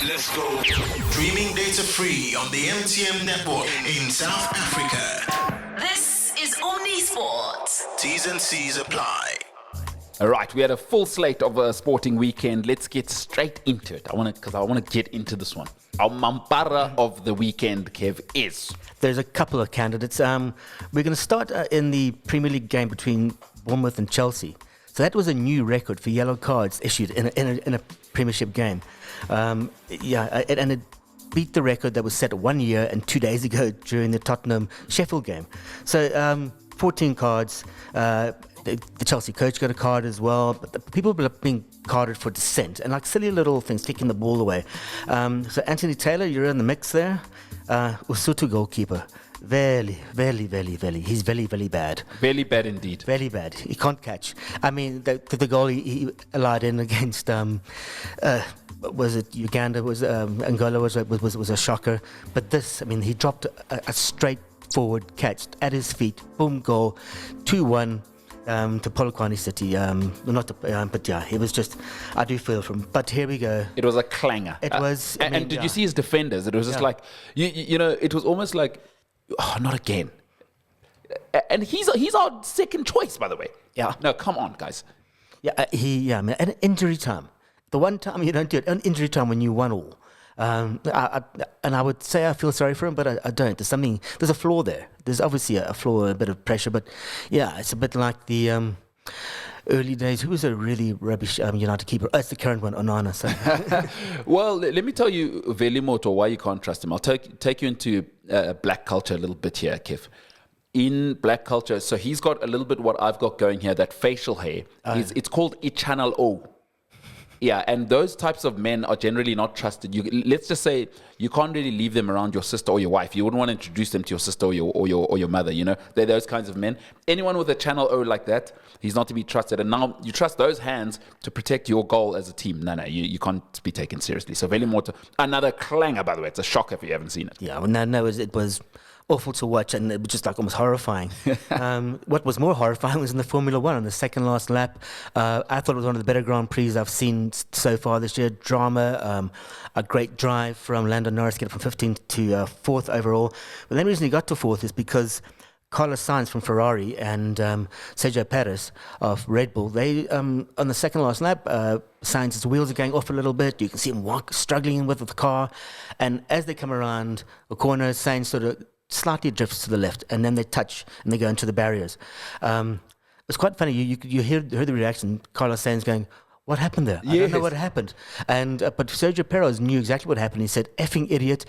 Let's go. Streaming data free on the MTN network in South Africa. This is Omni Sports. T's and C's apply. All right, we had a full slate of a sporting weekend. Let's get straight into it. I want to get into this one. Our Mampara of the weekend, Kev, is. There's a couple of candidates. We're going to start in the Premier League game between Bournemouth and Chelsea. So that was a new record for yellow cards issued in a Premiership game. And it beat the record that was set 1 year and 2 days ago during the Tottenham-Sheffield game. So 14 cards. The Chelsea coach got a card as well, but the people are being carded for dissent and like silly little things, kicking the ball away. So Anthony Taylor, you're in the mix there. Usutu goalkeeper. Very, he's very bad. Very bad indeed. Very bad. He can't catch. I mean, the goal he allowed in against was it Uganda? Angola was a shocker. But this, I mean, he dropped a straightforward catch at his feet. Boom, goal, 2-1. To Polokwane City, but yeah, it was just, I do feel for him. But here we go. It was a clanger. It was. And did you see his defenders? It was just like, you know, it was almost like, oh, not again. And he's our second choice, by the way. Yeah. No, come on, guys. Yeah, man. And injury time. The one time you don't do it, injury time when you won all. I would say I feel sorry for him, but I don't. There's a flaw there. There's obviously a flaw, a bit of pressure, but yeah, it's a bit like the early days. Who was a really rubbish United keeper? Oh, it's the current one, Onana. So. Well, let me tell you, Velimoto, why you can't trust him. I'll take you into black culture a little bit here, Kev. In black culture, so he's got a little bit what I've got going here, that facial hair. It's called Ichannel O. Yeah, and those types of men are generally not trusted. Let's just say you can't really leave them around your sister or your wife. You wouldn't want to introduce them to your sister or your mother, you know. They're those kinds of men. Anyone with a channel O like that, he's not to be trusted. And now you trust those hands to protect your goal as a team. No, you can't be taken seriously. So Velimoto, another clanger, by the way. It's a shock if you haven't seen it. Yeah, well, no, it was awful to watch, and it was just like almost horrifying. What was more horrifying was in the Formula One on the second last lap. I thought it was one of the better Grand Prix I've seen so far this year. Drama, a great drive from Lando Norris, get it from 15th to 4th overall. But the only reason he got to 4th is because Carlos Sainz from Ferrari and Sergio Perez of Red Bull, they on the second last lap, Sainz's wheels are going off a little bit. You can see him struggling with the car, and as they come around a corner, Sainz sort of slightly drifts to the left, and then they touch and they go into the barriers. It's quite funny. You heard the reaction. Carlos Sainz going, "What happened there? I don't know what happened." And but Sergio Perez knew exactly what happened. He said, "Effing idiot!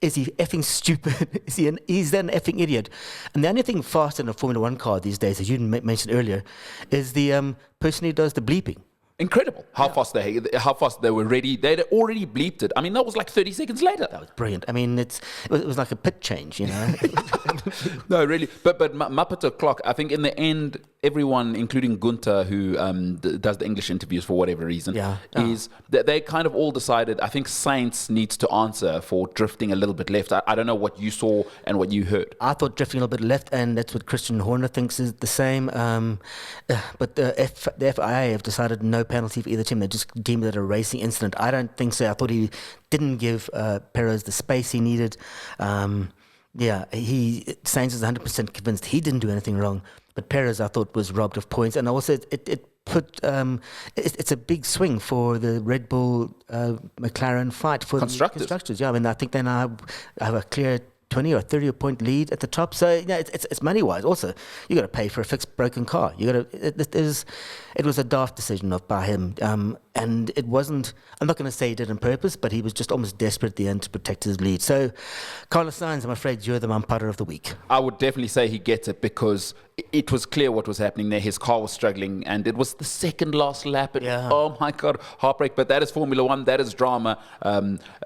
Is he effing stupid? He's an effing idiot." And the only thing faster than a Formula One car these days, as you mentioned earlier, is the person who does the bleeping. Incredible how fast they were ready. They'd already bleeped it. I mean, that was like 30 seconds later. That was brilliant. I mean, it was like a pit change, you know. No, really. But Mampara clock, I think in the end, everyone, including Gunter, who does the English interviews for whatever reason, is that they kind of all decided, I think Sainz needs to answer for drifting a little bit left. I don't know what you saw and what you heard. I thought drifting a little bit left, and that's what Christian Horner thinks is the same. But the FIA have decided no penalty for either team. They just deemed it a racing incident. I don't think so. I thought he didn't give Perez the space he needed. Sainz is 100% convinced he didn't do anything wrong. But Perez, I thought, was robbed of points. And also, it's a big swing for the Red Bull McLaren fight for constructors. The constructors. Yeah, I mean, I think they now have a clear 20 or 30 point lead at the top. So it's money wise. Also, you got to pay for a fixed broken car. It was a daft decision by him, and it wasn't. I'm not going to say he did it on purpose, but he was just almost desperate at the end to protect his lead. So, Carlos Sainz, I'm afraid you're the Mampara of the week. I would definitely say he gets it because it was clear what was happening there. His car was struggling, and it was the second last lap. Oh my God, heartbreak! But that is Formula One. That is drama.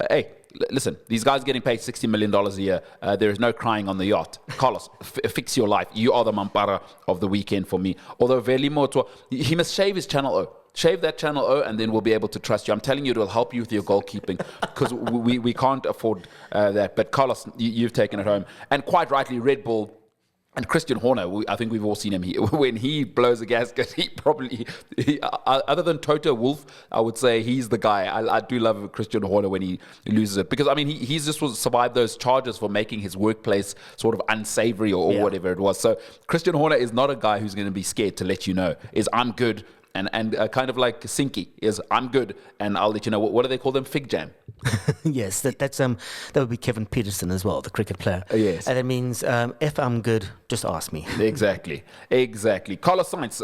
Hey. Listen, these guys are getting paid $60 million a year. There is no crying on the yacht. Carlos, fix your life. You are the Mampara of the weekend for me. Although Velimoto, he must shave his channel O. Shave that channel O, and then we'll be able to trust you. I'm telling you, it will help you with your goalkeeping because we can't afford that. But Carlos, you've taken it home. And quite rightly, Red Bull, And Christian Horner, I think we've all seen him. When he blows a gasket, other than Toto Wolff, I would say he's the guy. I do love Christian Horner when he loses it. Because, I mean, he's just survived those charges for making his workplace sort of unsavory or whatever it was. So Christian Horner is not a guy who's going to be scared to let you know, I'm good. And kind of like Sinky is, I'm good, and I'll let you know. What do they call them? Fig jam. Yes, that would be Kevin Peterson as well, the cricket player. Yes. And it means, if I'm good, just ask me. Exactly. Carlos Sainz,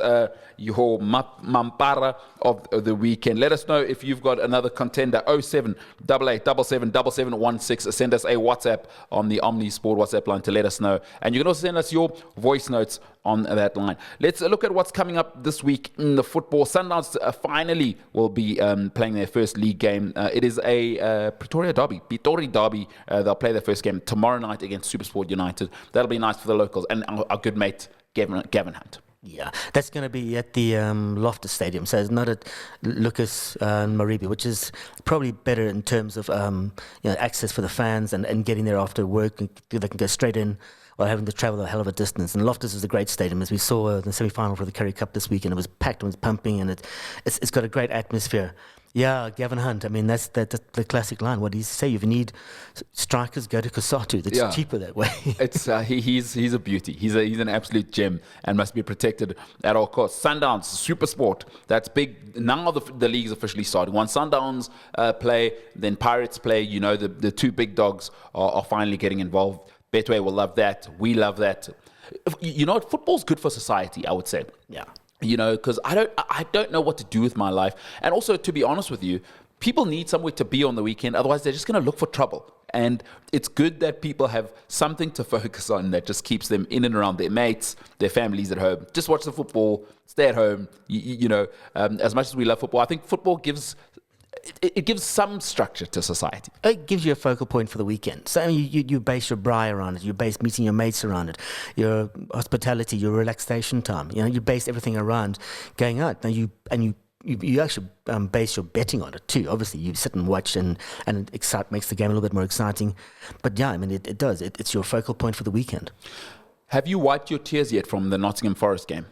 your Mampara of the weekend. Let us know if you've got another contender. 0788777716. Send us a WhatsApp on the Omni Sport WhatsApp line to let us know. And you can also send us your voice notes on that line. Let's look at what's coming up this week in the football. Sundowns finally will be playing their first league game. It is a Pretoria derby. They'll play their first game tomorrow night against SuperSport United. That'll be nice for the locals and our good mate Gavin Hunt. Yeah, that's going to be at the Loftus Stadium. So it's not at Lucas Maribi, which is probably better in terms of access for the fans and getting there after work. They can go straight in while having to travel a hell of a distance. And Loftus is a great stadium, as we saw in the semi-final for the Currie Cup this week, and it was packed, it was pumping, and it's got a great atmosphere. Yeah, Gavin Hunt. I mean, that's the classic line. What do you say? If you need strikers, go to Kusatu. It's cheaper that way. It's he's a beauty. He's an absolute gem and must be protected at all costs. Sundowns, SuperSport. That's big. Now the league's officially starting. Once Sundowns play, then Pirates play. You know, the two big dogs are finally getting involved. Betway will love that. We love that. You know what? Football's good for society, I would say. Yeah. You know, because I don't know what to do with my life. And also, to be honest with you, people need somewhere to be on the weekend. Otherwise, they're just going to look for trouble. And it's good that people have something to focus on that just keeps them in and around their mates, their families at home. Just watch the football, stay at home. As much as we love football, I think football gives... It gives some structure to society. It gives you a focal point for the weekend. So you base your braai around it. You base meeting your mates around it. Your hospitality, your relaxation time. You know, you base everything around going out. Now you actually base your betting on it too. Obviously, you sit and watch, and makes the game a little bit more exciting. But yeah, I mean, it does. It's your focal point for the weekend. Have you wiped your tears yet from the Nottingham Forest game?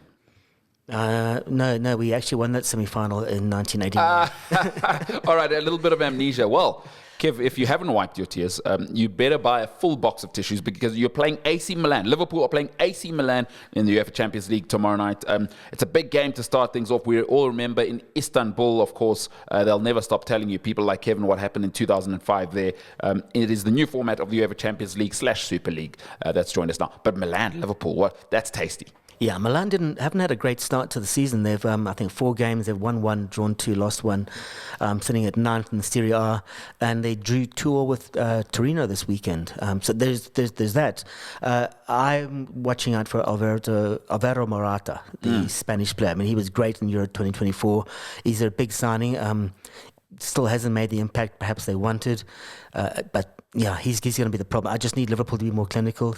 No, we actually won that semi-final in 1989. All right, a little bit of amnesia. Well, Kev, if you haven't wiped your tears, you better buy a full box of tissues because you're playing AC Milan. Liverpool are playing AC Milan in the UEFA Champions League tomorrow night. It's a big game to start things off. We all remember in Istanbul, of course, they'll never stop telling you, people like Kevin, what happened in 2005 there. It is the new format of the UEFA Champions League / Super League that's joined us now. But Milan, Liverpool, that's tasty. Yeah, Milan haven't had a great start to the season. They've, I think, 4 games. They've won 1, drawn 2, lost 1, sitting at 9th in the Serie A, and they drew 2-2 with Torino this weekend. So there's that. I'm watching out for Alvaro Morata, the Spanish player. I mean, he was great in Euro 2024. He's a big signing. Still hasn't made the impact perhaps they wanted, but yeah, he's going to be the problem. I just need Liverpool to be more clinical.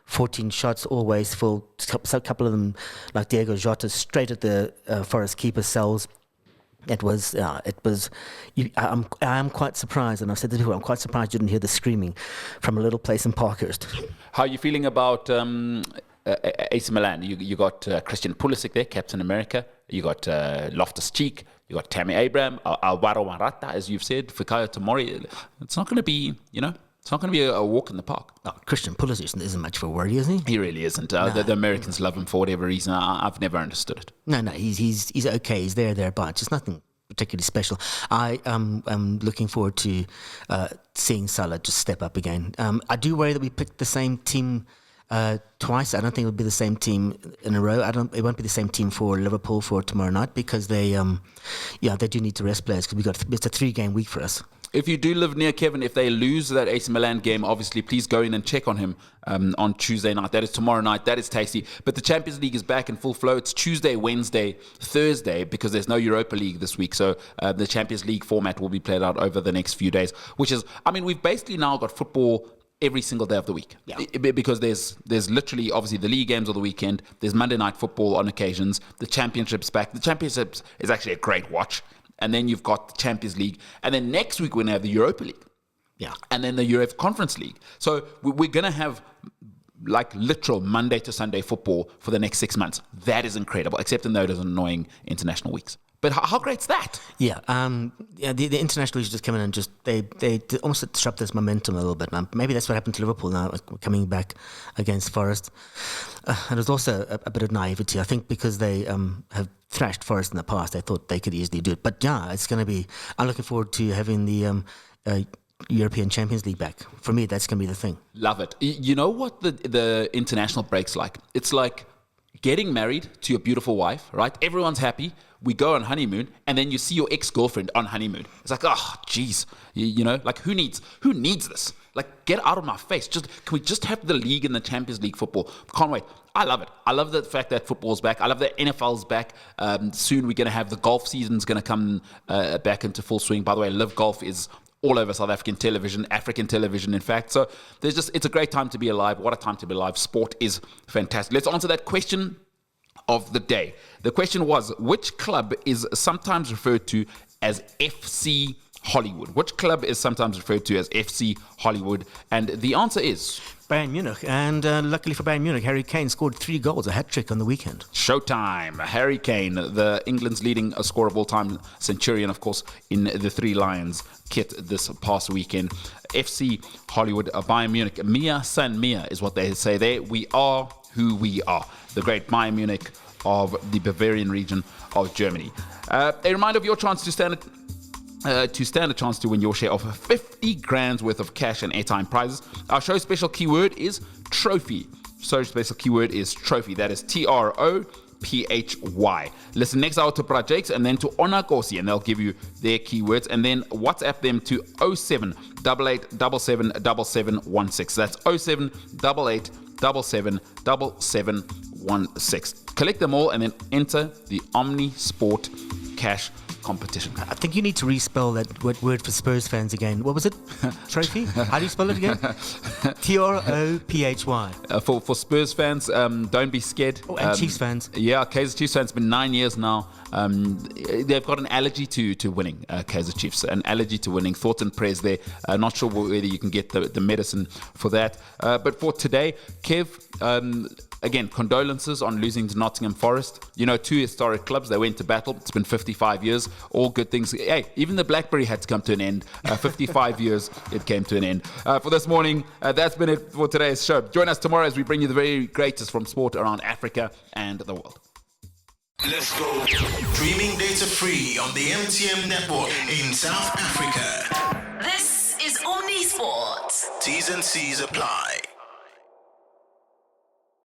14 shots, always full. A couple of them, like Diego Jota, straight at the Forest keeper cells. I am quite surprised, and I've said this before, I'm quite surprised you didn't hear the screaming from a little place in Parkhurst. How are you feeling about AC Milan? You got Christian Pulisic there, Captain America. You got Loftus-Cheek. You got Tammy Abraham, Alvaro Morata, as you've said, Fikayo Tomori. It's not going to be, it's not going to be a walk in the park. No, Christian Pulisic isn't much of a worry, is he? He really isn't. No. The Americans love him for whatever reason. I've never understood it. No, he's okay. He's thereabouts. It's nothing particularly special. I am looking forward to seeing Salah just step up again. I do worry that we picked the same team twice. I don't think it would be the same team in a row. It won't be the same team for Liverpool for tomorrow night because they do need to rest players because it's a 3-game week for us. If you do live near Kevin, if they lose that AC Milan game, obviously please go in and check on him on Tuesday night. That is tomorrow night. That is tasty. But the Champions League is back in full flow. It's Tuesday, Wednesday, Thursday because there's no Europa League this week. So the Champions League format will be played out over the next few days, which is, we've basically now got football every single day of the week. Yeah. Because there's literally, obviously, the league games of the weekend. There's Monday night football on occasions. The Championship's back. The Championships is actually a great watch. And then you've got the Champions League. And then next week we're going to have the Europa League. Yeah. And then the UEFA Conference League. So we're going to have like literal Monday to Sunday football for the next 6 months. That is incredible, except in those annoying international weeks. But how great's that? Yeah, the international leagues just come in and just they almost disrupt this momentum a little bit. Maybe that's what happened to Liverpool now, coming back against Forest. And there's also a bit of naivety, I think, because they have thrashed Forest in the past. They thought they could easily do it. But yeah, it's going to be. I'm looking forward to having the European Champions League back. For me, that's going to be the thing. Love it. You know what the international break's like? It's like getting married to your beautiful wife, right? Everyone's happy. We go on honeymoon, and then you see your ex-girlfriend on honeymoon. It's like, oh, geez, you know, like who needs this? Like, get out of my face. Can we just have the league and the Champions League football? Can't wait. I love it. I love the fact that football's back. I love that NFL's back. Soon we're going to have the golf season's going to come back into full swing. By the way, Live Golf is all over South African television, in fact. So it's a great time to be alive. What a time to be alive. Sport is fantastic. Let's answer that question of the day. The question was, which club is sometimes referred to as FC Hollywood? Which club is sometimes referred to as FC Hollywood? And the answer is Bayern Munich. And luckily for Bayern Munich, Harry Kane scored 3 goals, a hat-trick on the weekend. Showtime. Harry Kane, the England's leading scorer of all time, Centurion, of course, in the Three Lions kit this past weekend. FC Hollywood, Bayern Munich. Mia San Mia is what they say there. We are who we are. The great Bayern Munich of the Bavarian region of Germany. A reminder of your chance to stand a chance to win your share of 50 grand's worth of cash and airtime prizes. Our show special keyword is trophy. So special keyword is trophy. That is TROPHY. Listen next hour to Projects and then to Onakosi, and they'll give you their keywords, and then WhatsApp them to 0788777716. That's 0788777716. Collect them all and then enter the Omni Sport Cash competition. I think you need to respell that word for Spurs fans again. What was it? Trophy? How do you spell it again? TROPHY. For Spurs fans, don't be scared. Oh, and Chiefs fans. Yeah, Kaizer Chiefs fans, been 9 years now. They've got an allergy to winning, Kaizer Chiefs. An allergy to winning. Thoughts and prayers there. Not sure whether you can get the medicine for that. But for today, Kev, again, condolences on losing to Nottingham Forest. You know, 2 historic clubs. They went to battle. It's been 55 years. All good things. Hey, even the BlackBerry had to come to an end. 55 years, it came to an end. For this morning, that's been it for today's show. Join us tomorrow as we bring you the very greatest from sport around Africa and the world. Let's go. Streaming data free on the MTN network in South Africa. This is Omni Sport. T's and C's apply.